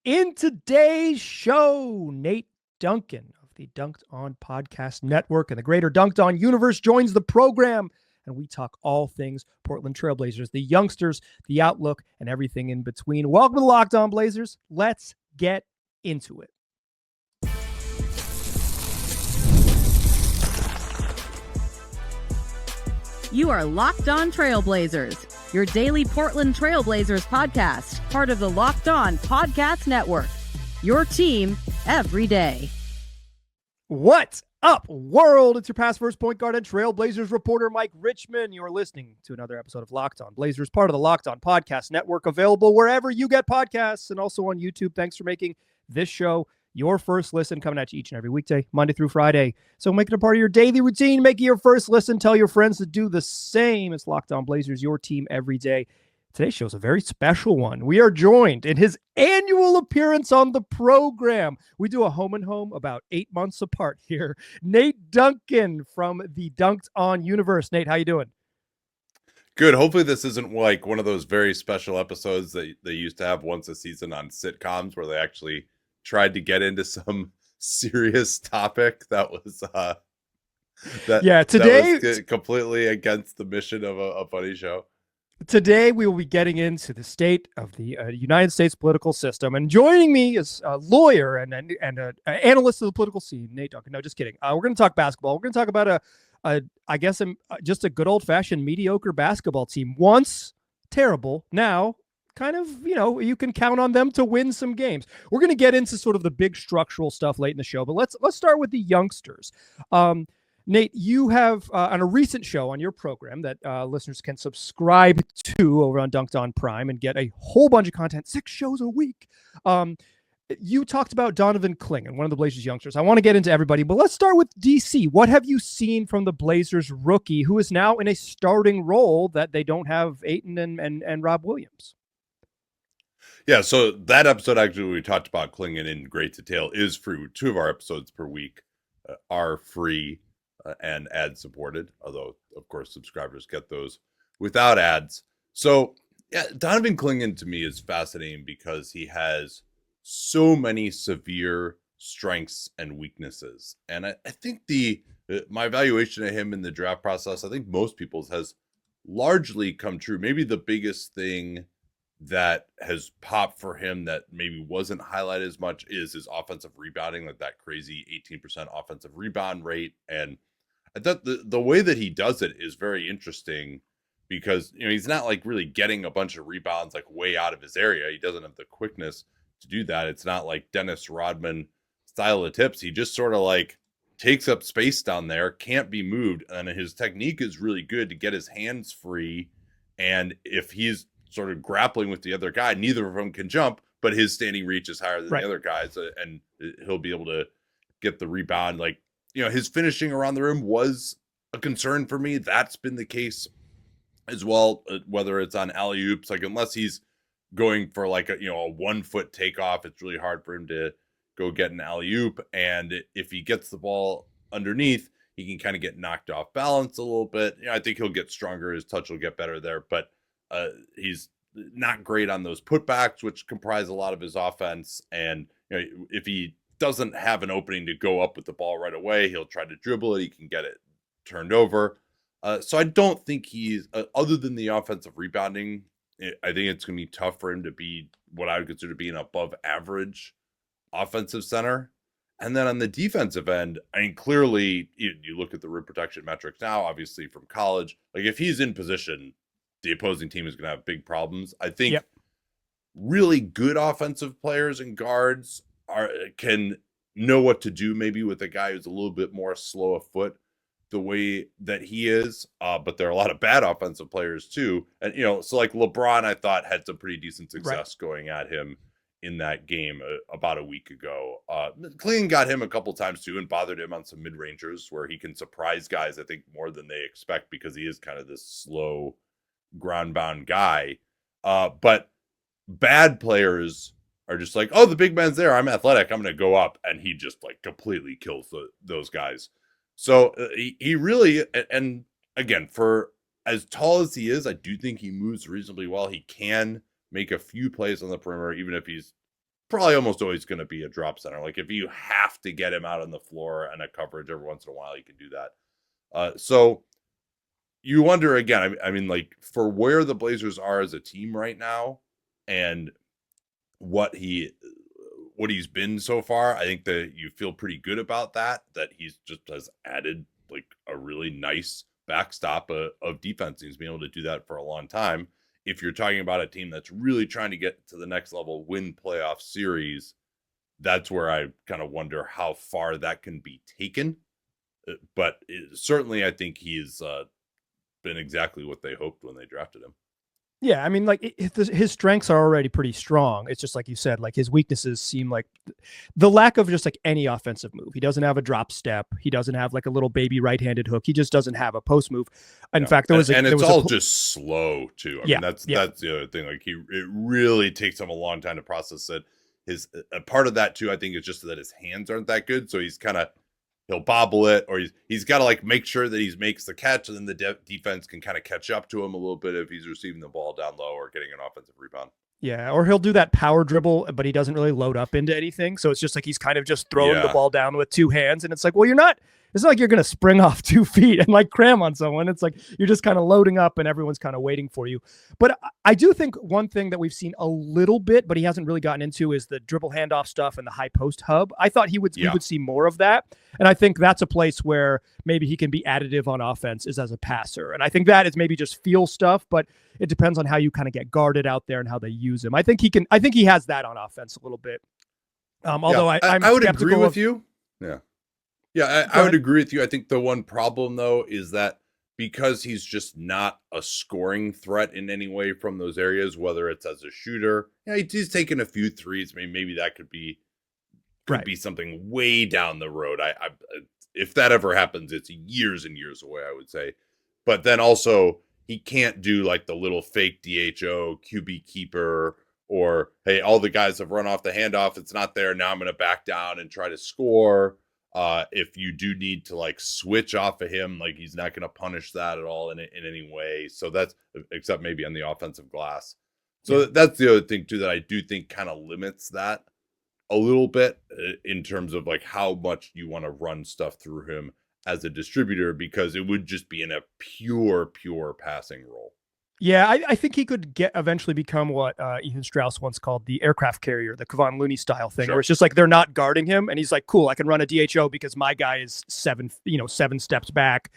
In today's show, Nate Duncan of the Dunc'd On Podcast Network and the greater Dunc'd On universe joins the program, and we talk all things Portland Trailblazers, the youngsters, the outlook, and everything in between. Welcome to Locked On Blazers. Let's get into it. You are Locked On Trailblazers, your daily Portland Trailblazers podcast, part of the Locked On Podcast Network. Your team every day. What's up, world? It's your past first point guard and Trailblazers reporter, Mike Richman. You're listening to another episode of Locked On Blazers, part of the Locked On Podcast Network, available wherever you get podcasts and also on YouTube. Thanks for making this show your first listen, coming at you each and every weekday, Monday through Friday. So make it a part of your daily routine. Make it your first listen. Tell your friends to do the same. It's Locked On Blazers, your team every day. Today's show is a very special one. We are joined in his annual appearance on the program. We do a home and home about 8 months apart here. Nate Duncan from the Dunc'd On universe. Nate, how you doing? Good. Hopefully this isn't like one of those very special episodes that they used to have once a season on sitcoms where they actually tried to get into some serious topic that was today that was completely against the mission of a funny show. Today we will be getting into the state of the United States political system, and joining me is a lawyer and an analyst of the political scene, Nate Duncan. No, just kidding. We're going to talk basketball. We're going to talk about just a good old fashioned mediocre basketball team. Once terrible, now kind of, you can count on them to win some games. We're going to get into sort of the big structural stuff late in the show, but let's start with the youngsters. Nate, you have on a recent show on your program that listeners can subscribe to over on Dunc'd On Prime and get a whole bunch of content, 6 shows a week. You talked about Donovan Clingan, one of the Blazers youngsters. I want to get into everybody, but let's start with DC. What have you seen from the Blazers rookie who is now in a starting role that they don't have Ayton and Rob Williams? Yeah, so that episode actually we talked about Clingan in great detail is free. 2 of our episodes per week are free and ad supported, although of course subscribers get those without ads. So yeah, Donovan Clingan to me is fascinating because he has so many severe strengths and weaknesses. And I think my evaluation of him in the draft process, I think most people's has largely come true. Maybe the biggest thing that has popped for him that maybe wasn't highlighted as much is his offensive rebounding, like that crazy 18% offensive rebound rate. And I thought the way that he does it is very interesting because, he's not like really getting a bunch of rebounds like way out of his area. He doesn't have the quickness to do that. It's not like Dennis Rodman style of tips. He just sort of like takes up space down there, can't be moved. And his technique is really good to get his hands free. And if he's sort of grappling with the other guy, neither of them can jump, but his standing reach is higher than the other guys, and he'll be able to get the rebound. Like, his finishing around the rim was a concern for me. That's been the case as well, whether it's on alley-oops, like unless he's going for like a 1 foot takeoff, it's really hard for him to go get an alley-oop. And if he gets the ball underneath, he can kind of get knocked off balance a little bit. I think he'll get stronger. His touch will get better there, but he's not great on those putbacks, which comprise a lot of his offense. And if he doesn't have an opening to go up with the ball right away, he'll try to dribble it. He can get it turned over. So I don't think he's, other than the offensive rebounding, I think it's going to be tough for him to be what I would consider to be an above average offensive center. And then on the defensive end, I mean, clearly you look at the rim protection metrics now, obviously from college, like if he's in position, the opposing team is going to have big problems. I think really good offensive players and guards can know what to do maybe with a guy who's a little bit more slow of foot the way that he is. But there are a lot of bad offensive players too. And, so like LeBron, I thought had some pretty decent success going at him in that game about a week ago. Clingan got him a couple times too and bothered him on some mid-rangers where he can surprise guys, I think, more than they expect because he is kind of this slow ground-bound guy. But bad players are just like, oh, the big man's there. I'm athletic. I'm going to go up. And he just like completely kills those guys. So he really, and again, for as tall as he is, I do think he moves reasonably well. He can make a few plays on the perimeter, even if he's probably almost always going to be a drop center. Like if you have to get him out on the floor and a coverage every once in a while, you can do that. So you wonder again, I mean, like for where the Blazers are as a team right now and what he's been so far, I think that you feel pretty good about that he's just has added like a really nice backstop of defense. He's been able to do that for a long time. If you're talking about a team that's really trying to get to the next level, win playoff series, that's where I kind of wonder how far that can be taken. But certainly I think he's been exactly what they hoped when they drafted him. Yeah, I mean, like his strengths are already pretty strong. It's just like you said, like his weaknesses seem like the lack of just like any offensive move. He doesn't have a drop step. He doesn't have like a little baby right-handed hook. He just doesn't have a post move. In fact, there was it's all just slow too. I mean, that's the other thing. Like it really takes him a long time to process it. A part of that too, I think, is just that his hands aren't that good. So he'll bobble it, or he's got to like make sure that he makes the catch, and then the defense can kind of catch up to him a little bit if he's receiving the ball down low or getting an offensive rebound. Yeah, or he'll do that power dribble, but he doesn't really load up into anything. So it's just like he's kind of just throwing the ball down with two hands, and it's like, well, it's not like you're going to spring off 2 feet and like cram on someone. It's like you're just kind of loading up and everyone's kind of waiting for you. But I do think one thing that we've seen a little bit, but he hasn't really gotten into, is the dribble handoff stuff and the high post hub. I thought we would see more of that. And I think that's a place where maybe he can be additive on offense is as a passer. And I think that is maybe just feel stuff, but it depends on how you kind of get guarded out there and how they use him. I think he has that on offense a little bit. Although I would agree with you. Yeah. Yeah, I would agree with you. I think the one problem, though, is that because he's just not a scoring threat in any way from those areas, whether it's as a shooter, he's taken a few threes. Maybe that could be something way down the road. If that ever happens, it's years and years away, I would say. But then also, he can't do like the little fake DHO, QB keeper, or, hey, all the guys have run off the handoff. It's not there. Now I'm going to back down and try to score. If you do need to like switch off of him, like he's not going to punish that at all in any way. So that's, except maybe on the offensive glass. So that's the other thing too, that I do think kind of limits that a little bit in terms of like how much you want to run stuff through him as a distributor, because it would just be in a pure passing role. Yeah, I think he could eventually become what Ethan Strauss once called the aircraft carrier, the Kevon Looney style thing, where it's just like they're not guarding him, and he's like, "Cool, I can run a DHO because my guy is 7 steps back,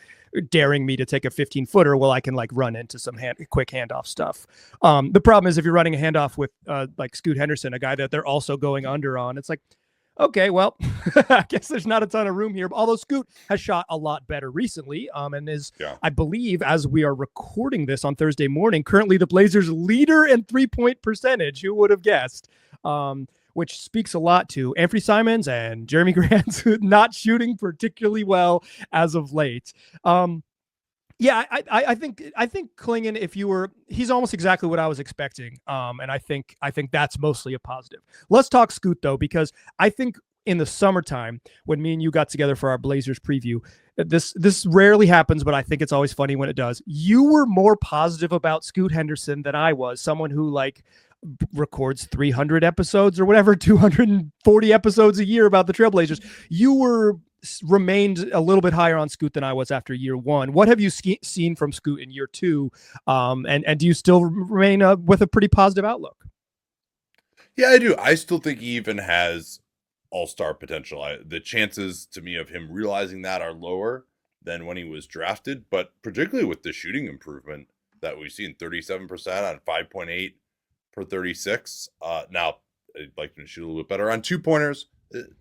daring me to take a 15-footer. Well, I can like run into some quick handoff stuff." The problem is if you're running a handoff with like Scoot Henderson, a guy that they're also going under on, it's like, okay, well, I guess there's not a ton of room here. Although Scoot has shot a lot better recently, and is, I believe, as we are recording this on Thursday morning, currently the Blazers' leader in 3-point percentage. Who would have guessed? Which speaks a lot to Anthony Simons and Jeremy Grant not shooting particularly well as of late. Yeah, I think Clingan, he's almost exactly what I was expecting. And I think that's mostly a positive. Let's talk Scoot though, because I think in the summertime when me and you got together for our Blazers preview, this rarely happens, but I think it's always funny when it does. You were more positive about Scoot Henderson than I was, someone who like records 300 episodes or whatever, 240 episodes a year about the Trailblazers. You remained a little bit higher on Scoot than I was after year one. What have you seen from Scoot in year two? And do you still remain with a pretty positive outlook? Yeah, I do. I still think he even has all-star potential. The chances to me of him realizing that are lower than when he was drafted, but particularly with the shooting improvement that we've seen, 37% on 5.8 per 36. Now, I'd like him to shoot a little bit better on 2-pointers.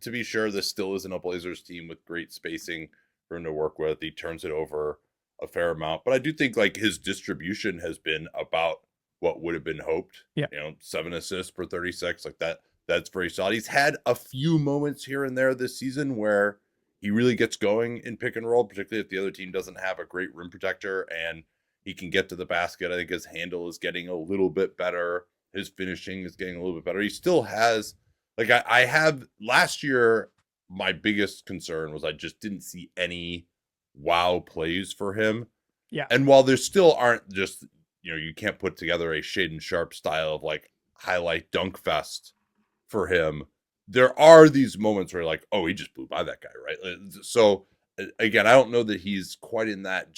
To be sure, this still isn't a Blazers team with great spacing for him to work with. He turns it over a fair amount, but I do think like his distribution has been about what would have been hoped. Yeah, 7 assists per 36, like that. That's very solid. He's had a few moments here and there this season where he really gets going in pick and roll, particularly if the other team doesn't have a great rim protector and he can get to the basket. I think his handle is getting a little bit better. His finishing is getting a little bit better. He still has. Like I have last year, my biggest concern was I just didn't see any wow plays for him. Yeah. And while there still aren't just, you can't put together a Shaden Sharp style of like highlight dunk fest for him, there are these moments where like, oh, he just blew by that guy, right? So again, I don't know that he's quite in that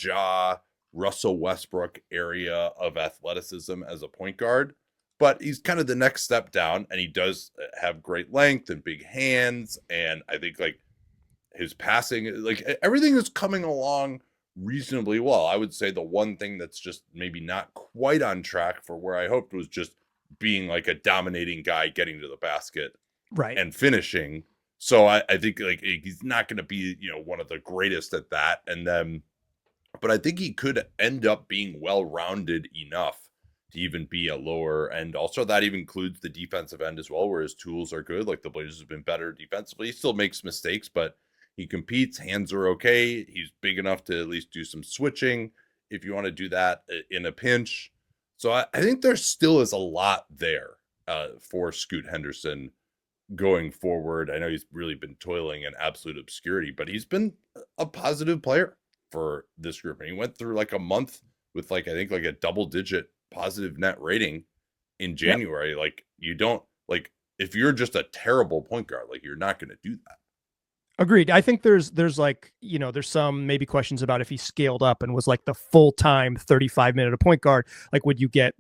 Russell Westbrook area of athleticism as a point guard, but he's kind of the next step down, and he does have great length and big hands, and I think like his passing, like everything is coming along reasonably well. I would say the one thing that's just maybe not quite on track for where I hoped was just being like a dominating guy getting to the basket right and finishing. So I think like he's not going to be, one of the greatest at that. And then, but I think he could end up being well-rounded enough to even be a lower end. Also, that even includes the defensive end as well, where his tools are good. Like the Blazers have been better defensively. He still makes mistakes, but he competes. Hands are okay. He's big enough to at least do some switching if you want to do that in a pinch. So I think there still is a lot there for Scoot Henderson going forward. I know he's really been toiling in absolute obscurity, but he's been a positive player for this group. And he went through like a month with I think a double-digit positive net rating in January. Yep. Like you don't if you're just a terrible point guard, you're not going to do that. Agreed. I think there's there's some maybe questions about if he scaled up and was like the full-time 35-minute point guard. Like, would you get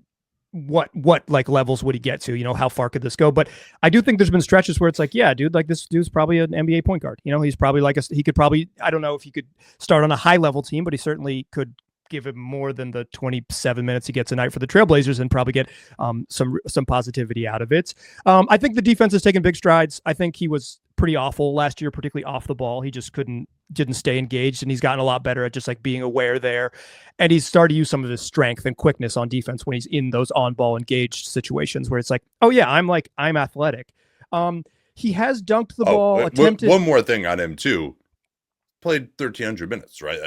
what levels would he get to? How far could this go? But I do think there's been stretches where it's like, yeah, dude, this dude's probably an NBA point guard. He's probably he could probably, I don't know if he could start on a high-level team, but he certainly could give him more than the 27 minutes he gets a night for the Trailblazers and probably get some positivity out of it. I think the defense has taken big strides. I think he was pretty awful last year, particularly off the ball. He just didn't stay engaged, and he's gotten a lot better at just being aware there. And he's started to use some of his strength and quickness on defense when he's in those on-ball engaged situations where it's like, oh yeah, I'm athletic. He has dunked the ball, attempted. One more thing on him too. Played 1,300 minutes, right?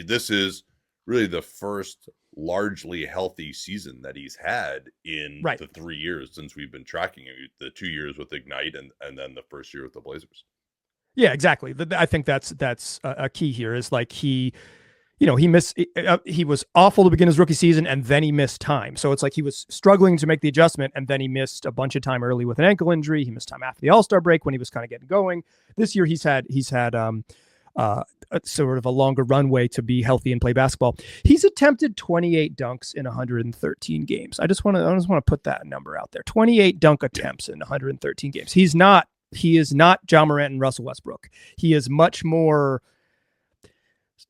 This is really the first largely healthy season that he's had in the 3 years since we've been tracking him. The 2 years with Ignite and then the first year with the Blazers. Yeah, exactly. I think that's a key here is he missed. He was awful to begin his rookie season, and then he missed time. So it's like he was struggling to make the adjustment, and then he missed a bunch of time early with an ankle injury. He missed time after the All-Star break when he was kind of getting going. This year he's had sort of a longer runway to be healthy and play basketball. He's attempted 28 dunks in 113 games. I just want to put that number out there. 28 dunk attempts in 113 games. He is not Ja Morant and Russell Westbrook. He is much more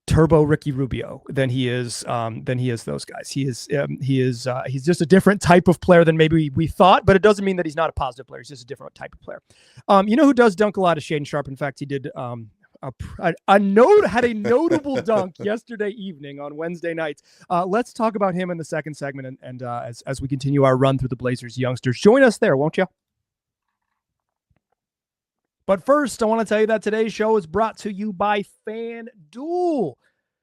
turbo Ricky Rubio than he is those guys. He's just a different type of player than maybe we thought, but it doesn't mean that he's not a positive player. He's just a different type of player. Who does dunk a lot is Shaedon Sharpe. In fact, he did had a notable dunk yesterday evening on Wednesday nights. Let's talk about him in the second segment and as we continue our run through the Blazers youngsters. Join us there, won't you? But first, I want to tell you that today's show is brought to you by FanDuel,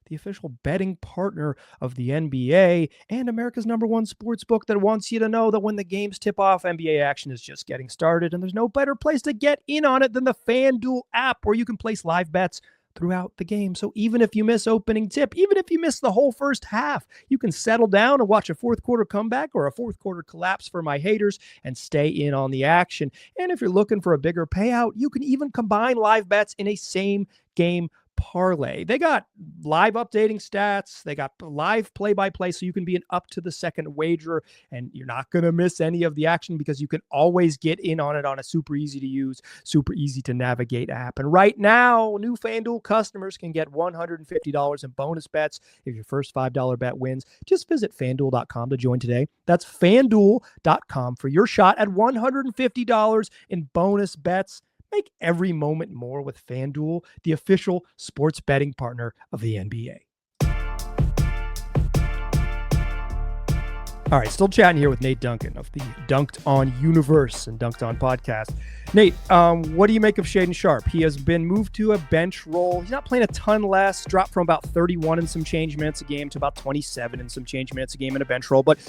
the official betting partner of the NBA and America's #1 sports book that wants you to know that when the games tip off, NBA action is just getting started, and there's no better place to get in on it than the FanDuel app, where you can place live bets throughout the game. So even if you miss opening tip, even if you miss the whole first half, you can settle down and watch a fourth quarter comeback or a fourth quarter collapse for my haters and stay in on the action. And if you're looking for a bigger payout, you can even combine live bets in a same game parlay. They got live updating stats. They got live play-by-play, so you can be an up-to-the-second wagerer, and you're not going to miss any of the action because you can always get in on it on a super easy-to-use, super easy-to-navigate app. And right now, new FanDuel customers can get $150 in bonus bets if your first $5 bet wins. Just visit FanDuel.com to join today. That's FanDuel.com for your shot at $150 in bonus bets. Make every moment more with FanDuel, the official sports betting partner of the NBA. All right, still chatting here with Nate Duncan of the Dunc'd On universe and Dunc'd On podcast. Nate, what do you make of Shaedon Sharpe? He has been moved to a bench role. He's not playing a ton less, dropped from about 31 and some change minutes a game to about 27 and some change minutes a game in a bench role, but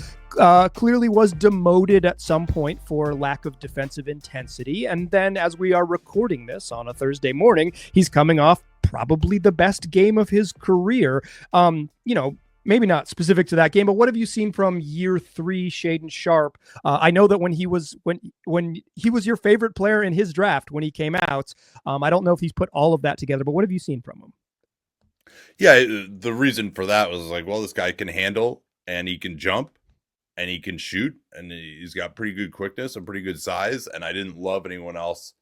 clearly was demoted at some point for lack of defensive intensity. And then as we are recording this on a Thursday morning, he's coming off probably the best game of his career. maybe not specific to that game, but what have you seen from year 3 Shaedon Sharpe? I know that when he was your favorite player in his draft when he came out, I don't know if he's put all of that together, but what have you seen from him? Yeah, the reason for that was like, well, this guy can handle and he can jump and he can shoot and he's got pretty good quickness and pretty good size. And I didn't love anyone else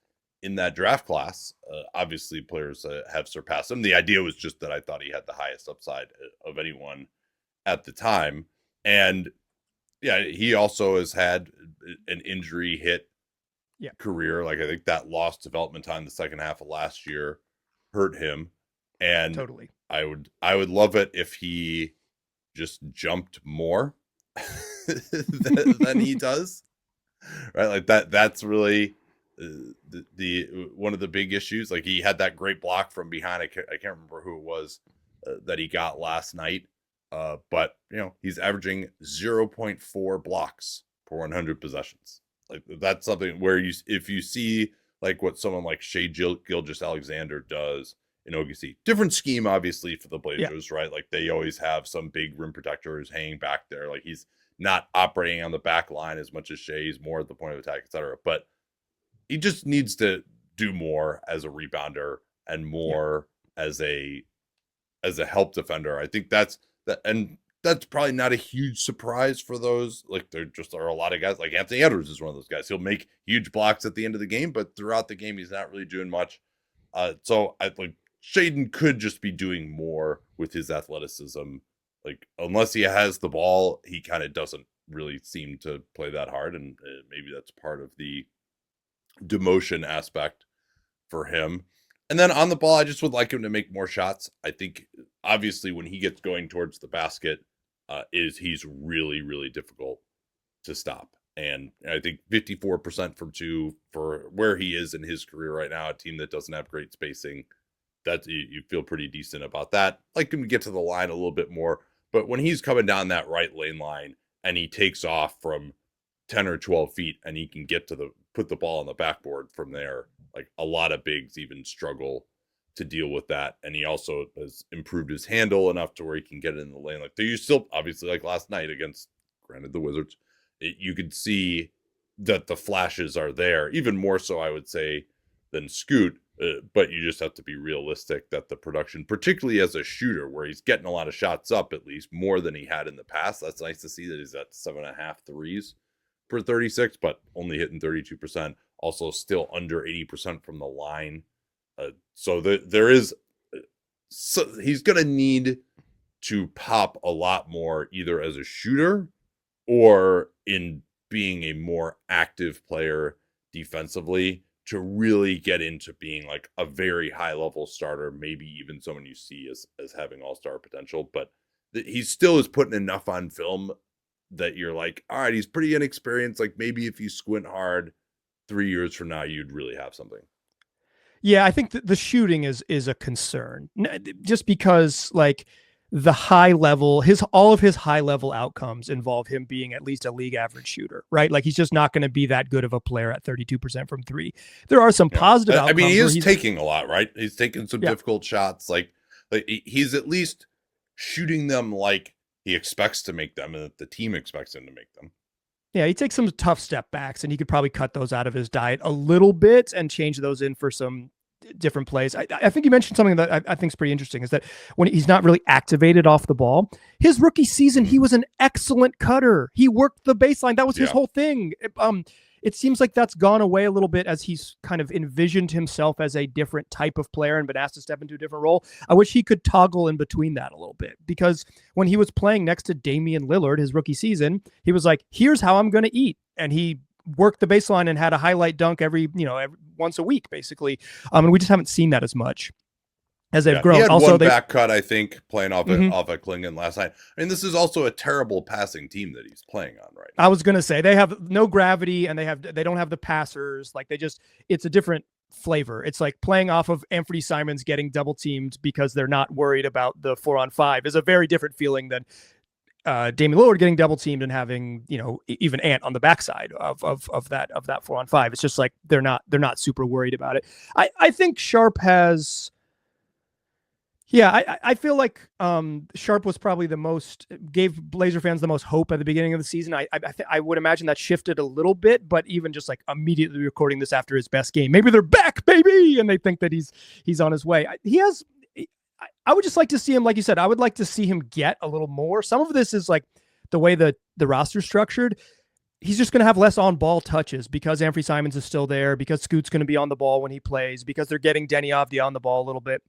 in that draft class. Obviously, players have surpassed him. The idea was just that I thought he had the highest upside of anyone at the time. And yeah, he also has had an injury hit career. Like I think that lost development time the second half of last year hurt him. And totally, I would love it if he just jumped more than he does, right? Like that's really the one of the big issues. Like he had that great block from behind. I can't remember who it was that he got last night, but he's averaging 0.4 blocks per 100 possessions. Like that's something where if you see like what someone like Shai Gilgeous-Alexander does in OKC, different scheme obviously for the Blazers, right? Like they always have some big rim protectors hanging back there. Like he's not operating on the back line as much as Shai. He's more at the point of attack, etc. But he just needs to do more as a rebounder and more as a help defender. I think that's probably not a huge surprise for those. Like there just are a lot of guys. Like Anthony Edwards is one of those guys. He'll make huge blocks at the end of the game, but throughout the game he's not really doing much. So I like Shaedon could just be doing more with his athleticism. Like unless he has the ball, he kind of doesn't really seem to play that hard, and maybe that's part of the demotion aspect for him. And then on the ball, I just would like him to make more shots. I think obviously when he gets going towards the basket, he's really, really difficult to stop. And I think 54% from 2 for where he is in his career right now, a team that doesn't have great spacing, that you feel pretty decent about that. Like him to get to the line a little bit more. But when he's coming down that right lane line and he takes off from 10 or 12 feet and he can get to put the ball on the backboard from there, like a lot of bigs even struggle to deal with that. And he also has improved his handle enough to where he can get it in the lane. Like you still, obviously, like last night against, granted, the Wizards, you could see that the flashes are there, even more so, I would say, than Scoot. But you just have to be realistic that the production, particularly as a shooter, where he's getting a lot of shots up, at least more than he had in the past. That's nice to see that he's at 7.5 threes per 36, but only hitting 32%. Also still under 80% from the line. So there is, so he's going to need to pop a lot more either as a shooter or in being a more active player defensively to really get into being like a very high level starter, maybe even someone you see as having all-star potential. But he still is putting enough on film that you're like, all right, he's pretty inexperienced. Like maybe if you squint hard 3 years from now, you'd really have something. Yeah, I think the shooting is a concern, just because like the high level, all of his high level outcomes involve him being at least a league average shooter, right? Like he's just not going to be that good of a player at 32% from 3. There are some positive outcomes. I mean, he is taking a lot, right? He's taking some difficult shots. Like he's at least shooting them like he expects to make them and that the team expects him to make them. Yeah, he takes some tough step backs, and he could probably cut those out of his diet a little bit and change those in for some different plays. I think you mentioned something that I think is pretty interesting, is that when he's not really activated off the ball, his rookie season, he was an excellent cutter. He worked the baseline. That was his whole thing. It seems like that's gone away a little bit as he's kind of envisioned himself as a different type of player and been asked to step into a different role. I wish he could toggle in between that a little bit, because when he was playing next to Damian Lillard his rookie season, he was like, here's how I'm going to eat. And he worked the baseline and had a highlight dunk every once a week, basically. And we just haven't seen that as much as they've grown. He had also, one back cut, I think, playing off at Clingan last night. I mean, this is also a terrible passing team that he's playing on right now. I was going to say they have no gravity and they don't have the passers. Like it's a different flavor. It's like playing off of Anthony Simons getting double teamed because they're not worried about the 4-on-5 is a very different feeling than Damian Lillard getting double teamed and having, even Ant on the backside of that 4-on-5. It's just like they're not super worried about it. I think Sharpe Yeah, I feel like Sharp was probably gave Blazer fans the most hope at the beginning of the season. I would imagine that shifted a little bit, but even just like immediately recording this after his best game, maybe they're back, baby, and they think that he's on his way. I would just like to see him, like you said, I would like to see him get a little more. Some of this is like the way the roster's structured. He's just going to have less on-ball touches because Anfernee Simons is still there, because Scoot's going to be on the ball when he plays, because they're getting Denny Avdia on the ball a little bit.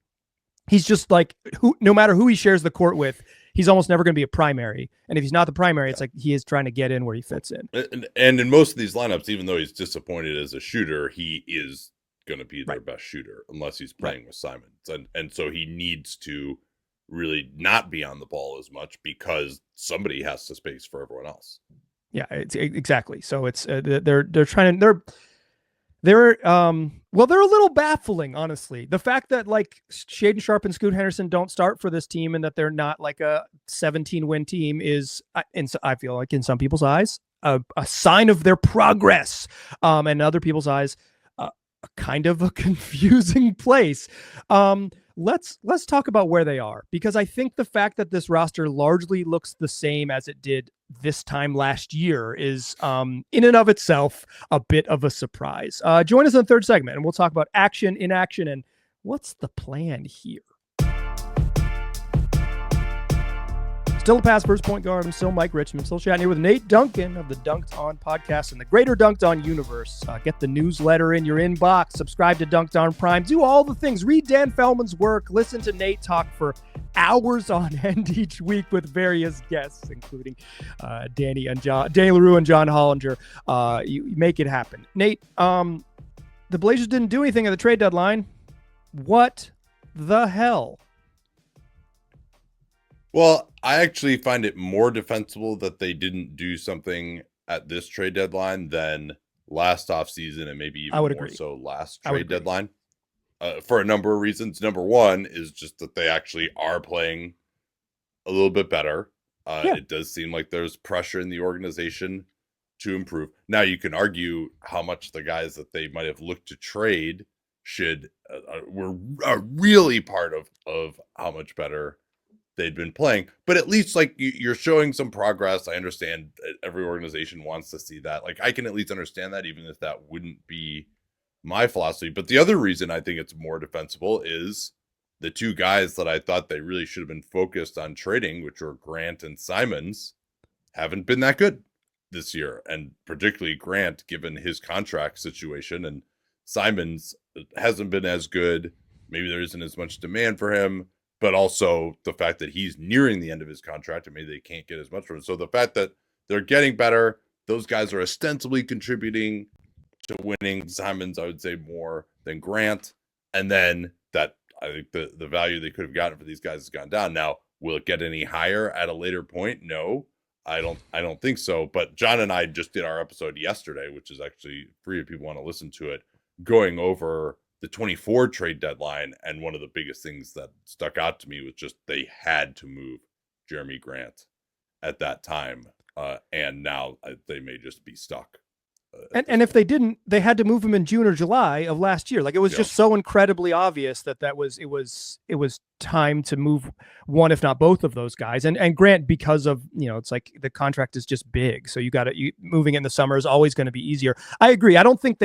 He's just like, no matter who he shares the court with, he's almost never going to be a primary. And if he's not the primary, it's like he is trying to get in where he fits in. And in most of these lineups, even though he's disappointed as a shooter, he is going to be their best shooter unless he's playing with Simons. And so he needs to really not be on the ball as much because somebody has to space for everyone else. Yeah, exactly. So it's they're trying to they're a little baffling, honestly. The fact that like Shaedon Sharpe and Scoot Henderson don't start for this team and that they're not like a 17-win team is, I feel like in some people's eyes, a sign of their progress. And in other people's eyes, a kind of a confusing place. Let's talk about where they are, because I think the fact that this roster largely looks the same as it did this time last year is in and of itself a bit of a surprise. Join us in the third segment and we'll talk about action, inaction, and what's the plan here. Still a pass first point guard. I'm still Mike Richmond. Still chatting here with Nate Duncan of the Dunc'd On Podcast and the greater Dunc'd On universe. Get the newsletter in your inbox. Subscribe to Dunc'd On Prime. Do all the things. Read Dan Feldman's work. Listen to Nate talk for hours on end each week with various guests, including Danny LaRue and John Hollinger. You make it happen. Nate, the Blazers didn't do anything at the trade deadline. What the hell? Well, I actually find it more defensible that they didn't do something at this trade deadline than last offseason and maybe even more so last trade deadline for a number of reasons. Number one is just that they actually are playing a little bit better. It does seem like there's pressure in the organization to improve. Now, you can argue how much the guys that they might have looked to trade were really part of how much better they'd been playing, but at least like you're showing some progress. I understand every organization wants to see that. Like I can at least understand that, even if that wouldn't be my philosophy. But the other reason I think it's more defensible is the two guys that I thought they really should have been focused on trading, which were Grant and Simons, haven't been that good this year. And particularly Grant, given his contract situation, and Simons hasn't been as good. Maybe there isn't as much demand for him, but also the fact that he's nearing the end of his contract and maybe they can't get as much from him. So the fact that they're getting better, those guys are ostensibly contributing to winning. Simons, I would say, more than Grant. And then that I think the value they could have gotten for these guys has gone down. Now, will it get any higher at a later point? No, I don't think so. But John and I just did our episode yesterday, which is actually free if people want to listen to it, going over the 24 trade deadline. And one of the biggest things that stuck out to me was just they had to move Jeremy Grant at that time. And now they may just be stuck. And if they didn't, they had to move him in June or July of last year. Like it was just so incredibly obvious that it was time to move one, if not both of those guys. And Grant, because of, it's like the contract is just big. So moving in the summer is always going to be easier. I agree. I don't think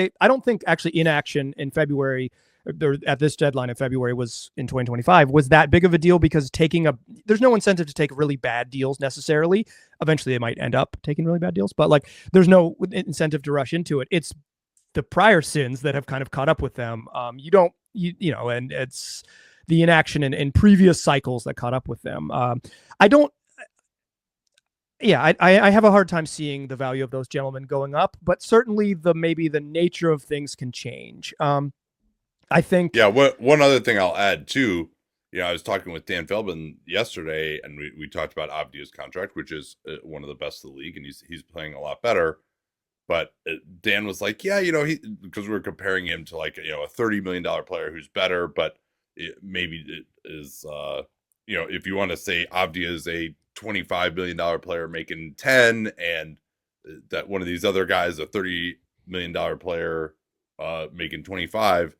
actually inaction in February at this deadline in February was in 2025 was that big of a deal, because there's no incentive to take really bad deals necessarily. Eventually they might end up taking really bad deals, but like there's no incentive to rush into it. It's the prior sins that have kind of caught up with them. And it's the inaction in previous cycles that caught up with them. I have a hard time seeing the value of those gentlemen going up, but certainly maybe the nature of things can change. I think. Yeah. One other thing I'll add too, I was talking with Dan Feldman yesterday, and we talked about Avdia's contract, which is one of the best in the league, and he's playing a lot better. But Dan was like, because we were comparing him to like, a $30 million player who's better, but maybe it is, if you want to say Avdia is a $25 million player making 10, and that one of these other guys, a $30 million player making 25.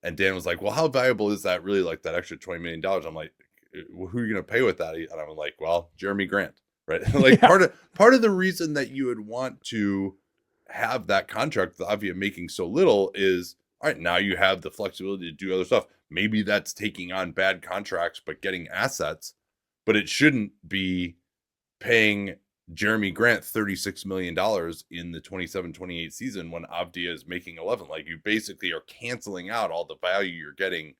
And Dan was like, well, how valuable is that really, like that extra $20 million? I'm like, who are you going to pay with that? And I'm like, well, Jeremy Grant, right? Like part of the reason that you would want to have that contract with Avdia making so little is, all right, now you have the flexibility to do other stuff. Maybe that's taking on bad contracts, but getting assets, but it shouldn't be paying Jeremy Grant $36 million in the 27-28 season when Avdia is making 11. Like, you basically are canceling out all the value you're getting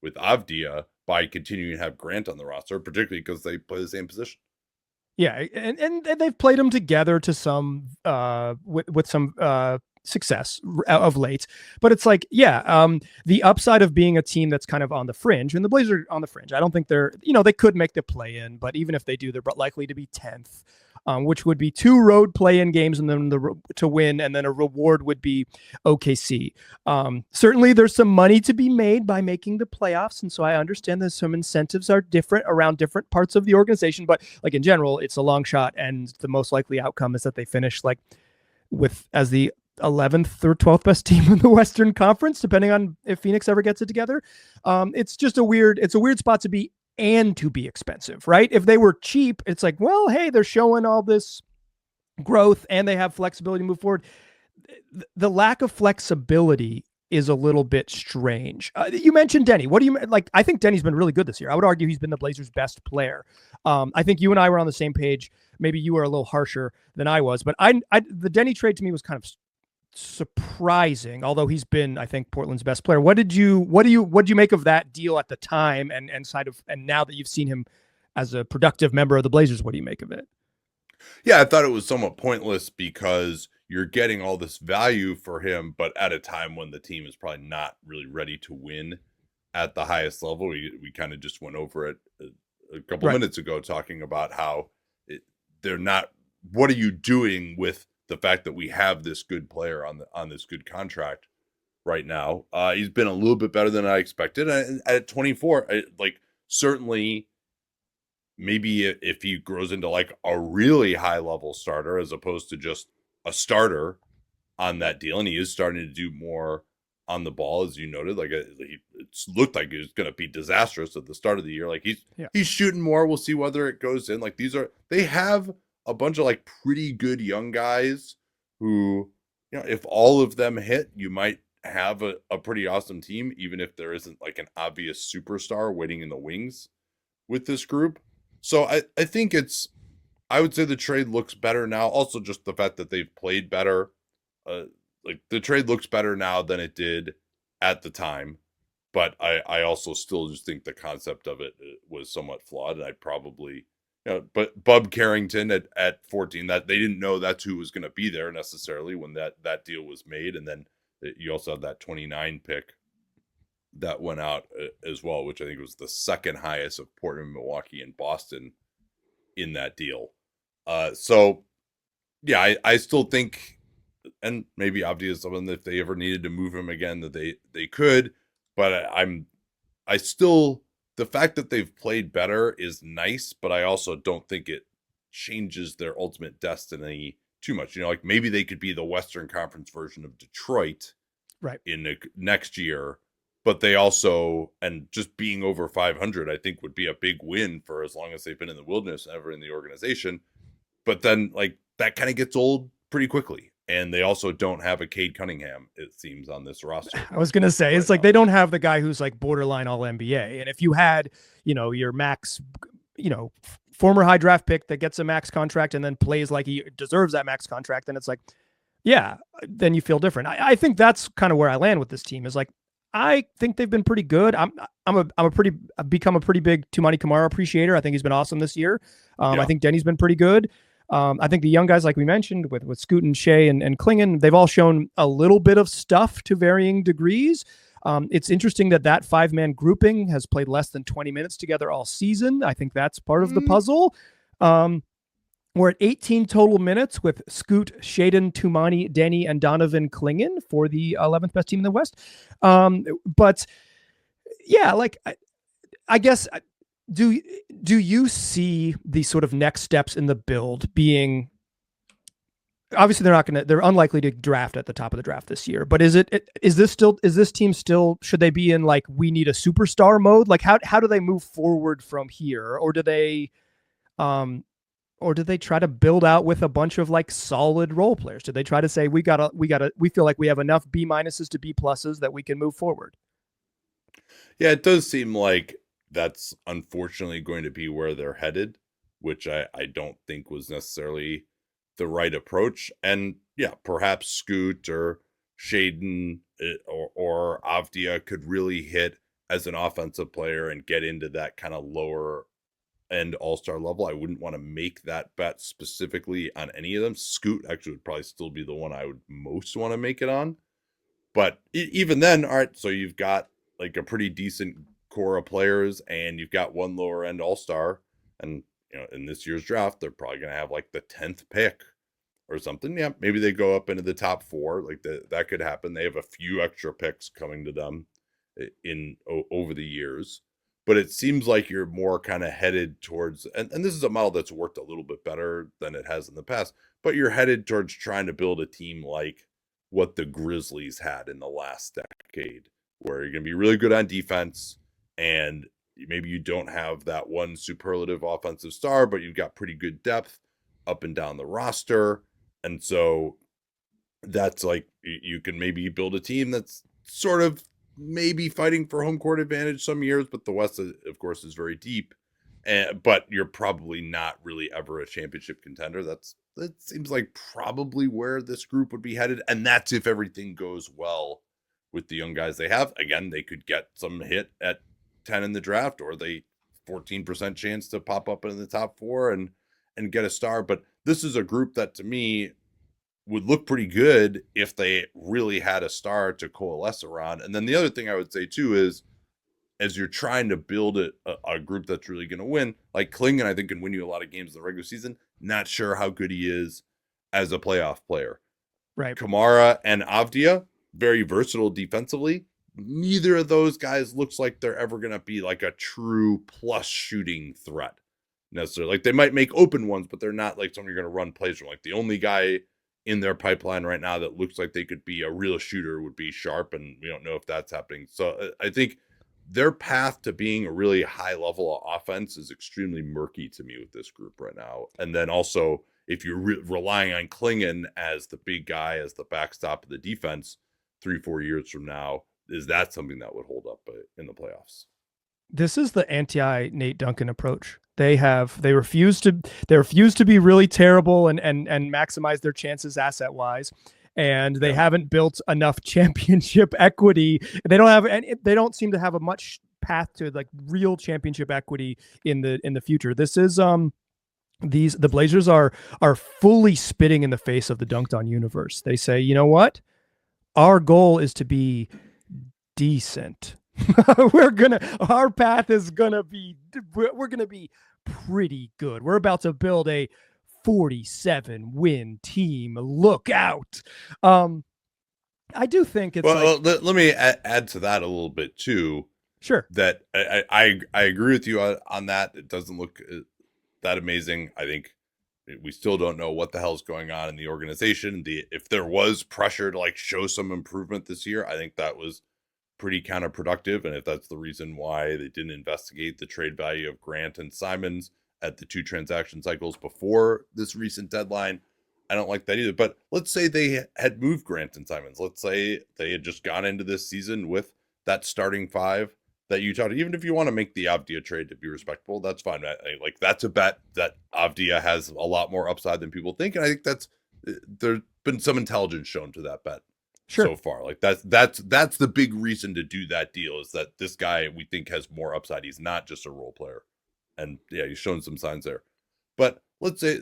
with Avdia by continuing to have Grant on the roster, particularly because they play the same position. Yeah, and they've played them together to some with some success of late, but it's like, the upside of being a team that's kind of on the fringe, and the Blazers are on the fringe. I don't think they're, they could make the play in, but even if they do, they're likely to be 10th. Which would be 2 road play-in games and then to win, and then a reward would be OKC. Certainly, there's some money to be made by making the playoffs, and so I understand that some incentives are different around different parts of the organization. But like in general, it's a long shot, and the most likely outcome is that they finish like as the 11th or 12th best team in the Western Conference, depending on if Phoenix ever gets it together. It's just a weird spot to be. And to be expensive, right? If they were cheap, it's like, well, hey, they're showing all this growth and they have flexibility to move forward. The lack of flexibility is a little bit strange. You mentioned Denny. What do you like? I think Denny's been really good this year. I would argue he's been the Blazers' best player. I think you and I were on the same page. Maybe you were a little harsher than I was, but the Denny trade to me was kind of surprising, although he's been, I think, Portland's best player. What did you make of that deal at the time, and now that you've seen him as a productive member of the Blazers, what do you make of it? Yeah, I thought it was somewhat pointless because you're getting all this value for him, but at a time when the team is probably not really ready to win at the highest level. We kind of just went over it a couple minutes ago, talking about how they're not. What are you doing with the fact that we have this good player on this good contract right now? He's been a little bit better than I expected. At 24, certainly maybe if he grows into like a really high level starter as opposed to just a starter on that deal, and he is starting to do more on the ball, as you noted. Like it looked like it was going to be disastrous at the start of the year. Like he's shooting more. We'll see whether it goes in. Like they have a bunch of like pretty good young guys who, if all of them hit, you might have a pretty awesome team, even if there isn't like an obvious superstar waiting in the wings with this group. So I think I would say the trade looks better now. Also, just the fact that they've played better. Like the trade looks better now than it did at the time. But I also still just think the concept of it was somewhat flawed. And I probably, but Bub Carrington at 14, that they didn't know that's who was going to be there necessarily when that deal was made. And then you also have that 29 pick that went out as well, which I think was the second highest of Portland, Milwaukee, and Boston in that deal. So yeah, I still think, and maybe Avdia is someone that if they ever needed to move him again, that they could, but I still, the fact that they've played better is nice, but I also don't think it changes their ultimate destiny too much. Like maybe they could be the Western Conference version of Detroit right in the next year, but they also, and just being over 500, I think would be a big win for as long as they've been in the wilderness ever in the organization. But then like that kind of gets old pretty quickly. And they also don't have a Cade Cunningham, it seems, on this roster. I was going to say, it's like they don't have the guy who's like borderline all NBA. And if you had, your max, former high draft pick that gets a max contract and then plays like he deserves that max contract, then it's like, yeah, then you feel different. I think that's kind of where I land with this team is like, I think they've been pretty good. I've become a pretty big Toumani Camara appreciator. I think he's been awesome this year. I think Denny's been pretty good. I think the young guys, like we mentioned, with Scoot and Shea and Clingan, they've all shown a little bit of stuff to varying degrees. It's interesting that 5-man grouping has played less than 20 minutes together all season. I think that's part of the puzzle. We're at 18 total minutes with Scoot, Shaedon, Toumani, Denny, and Donovan Clingan for the 11th best team in the West. But yeah, like I guess. Do you see the sort of next steps in the build being obviously they're unlikely to draft at the top of the draft this year, but is this team still, should they be in like, we need a superstar mode? Like how do they move forward from here? Or do they try to build out with a bunch of like solid role players? Do they try to say, we feel like we have enough B minuses to B pluses that we can move forward? Yeah, it does seem like that's unfortunately going to be where they're headed, which I don't think was necessarily the right approach. And yeah, perhaps Scoot or Shaden or Avdia could really hit as an offensive player and get into that kind of lower end all-star level. I wouldn't want to make that bet specifically on any of them. Scoot actually would probably still be the one I would most want to make it on. But even then, all right, so you've got like a pretty decent core of players and you've got one lower end all-star, and in this year's draft, they're probably going to have like the 10th pick or something. Yeah, maybe they go up into the top 4. Like that could happen. They have a few extra picks coming to them over the years. But it seems like you're more kind of headed towards, and this is a model that's worked a little bit better than it has in the past, but you're headed towards trying to build a team like what the Grizzlies had in the last decade, where you're going to be really good on defense, and maybe you don't have that one superlative offensive star, but you've got pretty good depth up and down the roster. And so that's like, you can maybe build a team that's sort of maybe fighting for home court advantage some years, but the West, of course, is very deep. But you're probably not really ever a championship contender. That seems like probably where this group would be headed. And that's if everything goes well with the young guys they have. Again, they could get some hit at 10 in the draft, or they 14% chance to pop up in the top 4 and get a star. But this is a group that to me would look pretty good if they really had a star to coalesce around. And then the other thing I would say too is, as you're trying to build a group that's really going to win, like Clingan, I think can win you a lot of games in the regular season. Not sure how good he is as a playoff player. Right. Kamara and Avdia, very versatile defensively. Neither of those guys looks like they're ever going to be like a true plus shooting threat necessarily. Like they might make open ones, but they're not like someone you're going to run plays from. Like the only guy in their pipeline right now that looks like they could be a real shooter would be Sharp, and we don't know if that's happening. So I think their path to being a really high level of offense is extremely murky to me with this group right now. And then also, if you're relying on Clingan as the big guy, as the backstop of the defense 3-4 years from now, is that something that would hold up in the playoffs? This is the anti-Nate Duncan approach. They refuse to be really terrible and maximize their chances asset wise. And they haven't built enough championship equity. They don't seem to have a much path to like real championship equity in the future. This is the Blazers are fully spitting in the face of the Dunc'd On universe. They say, you know what? Our goal is to be decent. Our path is gonna be, we're gonna be pretty good. We're about to build a 47 win team. Look out. I do think it's let me add to that a little bit too. Sure. That I agree with you on that. It doesn't look that amazing. I think we still don't know what the hell's going on in the organization. If there was pressure to like show some improvement this year, I think that was pretty counterproductive. And if that's the reason why they didn't investigate the trade value of Grant and Simons at the 2 transaction cycles before this recent deadline, I don't like that either. But let's say they had moved Grant and Simons. Let's say they had just gone into this season with that starting 5 that you talked. Even if you want to make the Avdia trade to be respectable, that's fine. Like that's a bet that Avdia has a lot more upside than people think, and I think there's been some intelligence shown to that bet. Sure. So far. Like that's the big reason to do that deal, is that this guy we think has more upside. He's not just a role player. And yeah, he's shown some signs there. But let's say,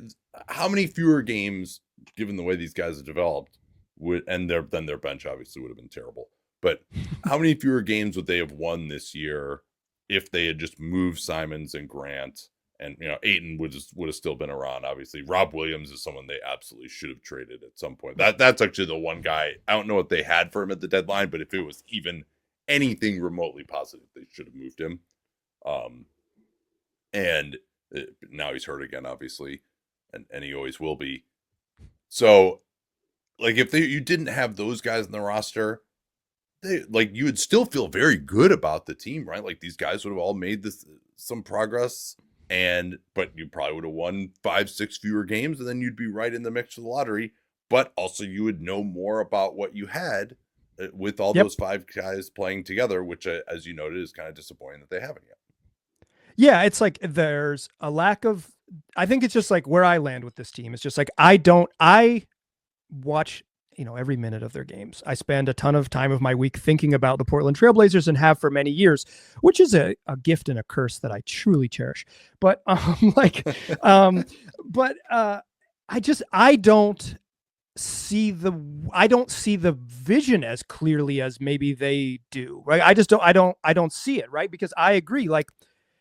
how many fewer games, given the way these guys have developed, then their bench obviously would have been terrible. But how many fewer games would they have won this year if they had just moved Simons and Grant? And Ayton would have still been around. Obviously, Rob Williams is someone they absolutely should have traded at some point. That's actually the one guy. I don't know what they had for him at the deadline, but if it was even anything remotely positive, they should have moved him. And now he's hurt again, obviously, and he always will be. So, like, if you didn't have those guys in the roster, you would still feel very good about the team, right? Like, these guys would have all made some progress, but you probably would have won 5-6 fewer games, and then you'd be right in the mix of the lottery. But also, you would know more about what you had with all those 5 guys playing together, which, as you noted, is kind of disappointing that they haven't yet. Yeah, it's like there's a lack of. I think it's just like where I land with this team. It's just like I watch every minute of their games. I spend a ton of time of my week thinking about the Portland Trailblazers and have for many years, which is a gift and a curse that I truly cherish. But I don't see the vision as clearly as maybe they do, right? I don't see it, right? Because I agree, like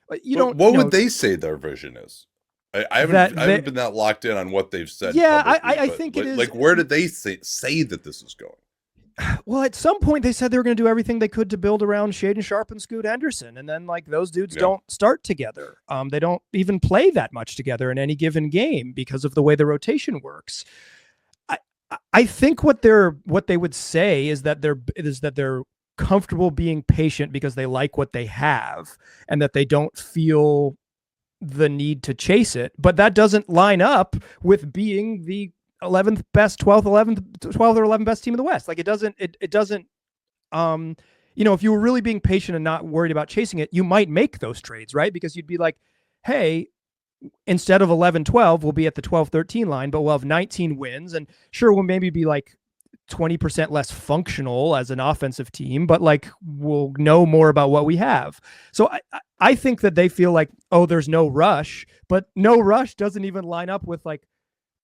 what would they say their vision is? I haven't been that locked in on what they've said. Yeah, I think it is. Like, where did they say that this is going? Well, at some point they said they were going to do everything they could to build around Shaedon Sharpe and Scoot Henderson, and then like those dudes don't start together. They don't even play that much together in any given game because of the way the rotation works. I think what they would say is that they're comfortable being patient because they like what they have, and that they don't feel the need to chase it, but that doesn't line up with being the 11th best, 12th or 11th best team in the West. Like it doesn't, if you were really being patient and not worried about chasing it, you might make those trades, right? Because you'd be like, hey, instead of 11-12, we'll be at the 12-13 line, but we'll have 19 wins. And sure, we'll maybe be like 20% less functional as an offensive team, but like we'll know more about what we have. So I think that they feel like, oh, there's no rush, but no rush doesn't even line up with like,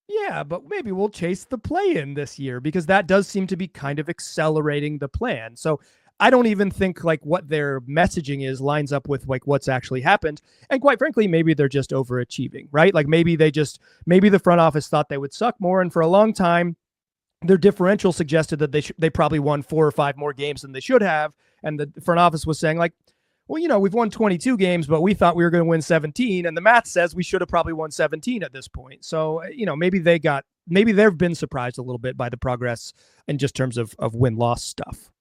yeah, but maybe we'll chase the play-in this year, because that does seem to be kind of accelerating the plan. So I don't even think like what their messaging is lines up with like what's actually happened. And quite frankly, maybe they're just overachieving, right? Like maybe the front office thought they would suck more. And for a long time, their differential suggested that they probably won 4 or 5 more games than they should have. And the front office was saying like, well, we've won 22 games, but we thought we were going to win 17. And the math says we should have probably won 17 at this point. So, maybe they've been surprised a little bit by the progress in just terms of win-loss stuff.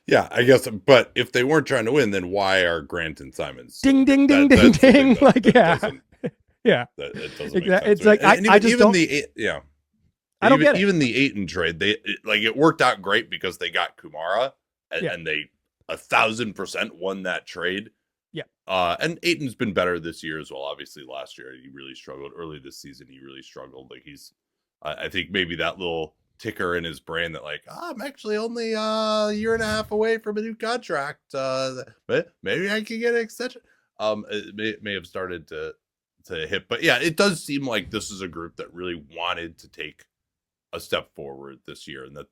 Yeah, I guess. But if they weren't trying to win, then why are Grant and Simons? Ding, ding, ding, ding, ding. Like, yeah. Yeah. It doesn't make sense. It's like, I just don't. I don't get it. Even the Ayton trade, it worked out great because they got Kumara, and they 1,000% won that trade. Yeah. And Ayton's been better this year as well. Obviously, last year he really struggled. Early this season, he really struggled. Like I think maybe that little ticker in his brain that like, I'm actually only a year and a half away from a new contract. But maybe I can get an extension. It may have started to hit, but yeah, it does seem like this is a group that really wanted to take a step forward this year, and that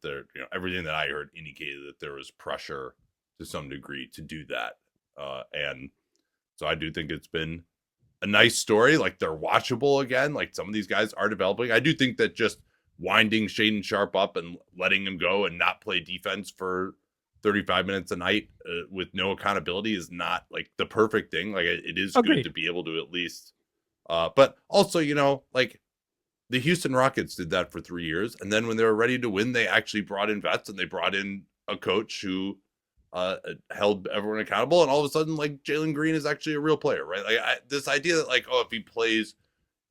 everything that I heard indicated that there was pressure to some degree to do that. And so I do think it's been a nice story. Like, they're watchable again. Like, some of these guys are developing. I do think that just winding Shaden Sharp up and letting him go and not play defense for 35 minutes a night with no accountability is not like the perfect thing. Like, it is Agreed. Good to be able to at least, but also, like the Houston Rockets did that for 3 years. And then when they were ready to win, they actually brought in vets, and they brought in a coach who held everyone accountable, and all of a sudden, like, Jalen Green is actually a real player, right? Like, this idea that like, oh, if he plays,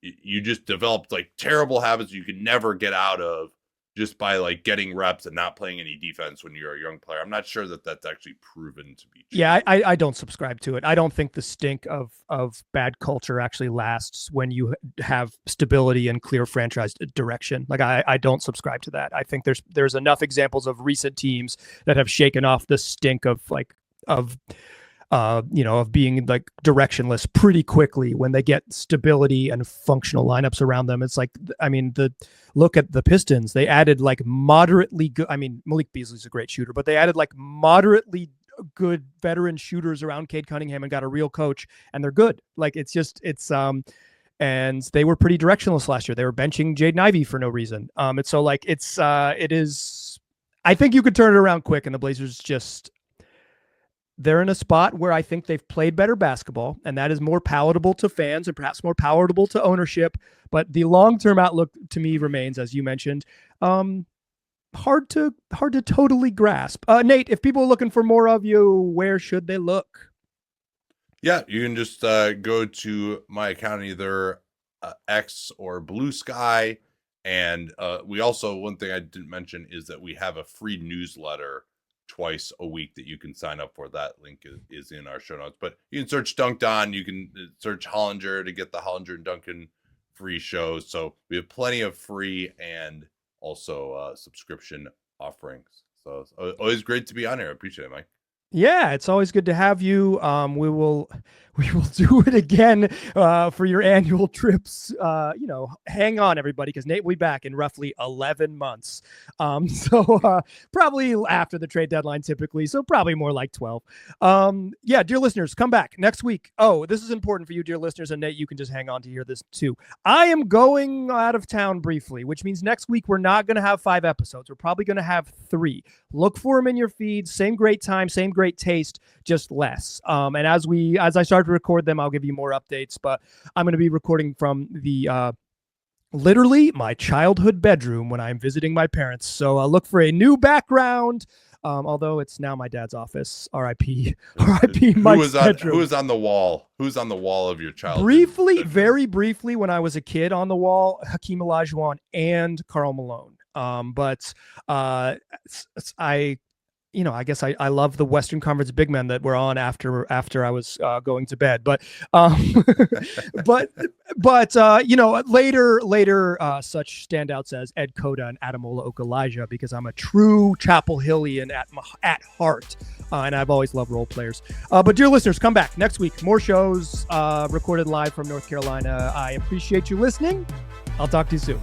you just developed like terrible habits you could never get out of just by like getting reps and not playing any defense when you're a young player. I'm not sure that that's actually proven to be true. Yeah, I don't subscribe to it. I don't think the stink of bad culture actually lasts when you have stability and clear franchise direction. Like, I don't subscribe to that. I think there's enough examples of recent teams that have shaken off the stink of being like directionless pretty quickly when they get stability and functional lineups around them. It's like, I mean, look at the Pistons. They added like moderately good. I mean, Malik Beasley's a great shooter, but they added like moderately good veteran shooters around Cade Cunningham and got a real coach, and they're good. Like, and they were pretty directionless last year. They were benching Jaden Ivey for no reason. And so like, it is, I think you could turn it around quick, and the Blazers just, they're in a spot where I think they've played better basketball, and that is more palatable to fans and perhaps more palatable to ownership. But the long-term outlook to me remains, as you mentioned, hard to totally grasp. Nate, if people are looking for more of you, where should they look? Yeah, you can just go to my account, either X or Blue Sky. And we also, one thing I didn't mention is that we have a free newsletter twice a week that you can sign up for. That link is in our show notes. But you can search Dunc'd On. You can search Hollinger to get the Hollinger and Duncan free shows. So we have plenty of free and also subscription offerings. So it's always great to be on here. I appreciate it, Mike. Yeah, it's always good to have you. We will do it again for your annual trips. Hang on, everybody, because Nate will be back in roughly 11 months. So probably after the trade deadline, typically. So probably more like 12. Yeah, dear listeners, come back next week. Oh, this is important for you, dear listeners, and Nate, you can just hang on to hear this too. I am going out of town briefly, which means next week we're not going to have 5 episodes. We're probably going to have 3. Look for them in your feed. Same great time, same great taste, just less. And as I start to record them, I'll give you more updates. But I'm going to be recording from the literally my childhood bedroom when I'm visiting my parents. So look for a new background. Although it's now my dad's office. R.I.P. R.I.P. Mike's bedroom. Who was on the wall? Who's on the wall of your childhood? Briefly, very briefly, when I was a kid, on the wall, Hakeem Olajuwon and Karl Malone. I guess I love the Western Conference big men that were on after I was going to bed. But later such standouts as Ed Cota and Ademola Okulaja, because I'm a true Chapel Hillian at heart, and I've always loved role players. But dear listeners, come back next week. More shows recorded live from North Carolina. I appreciate you listening. I'll talk to you soon.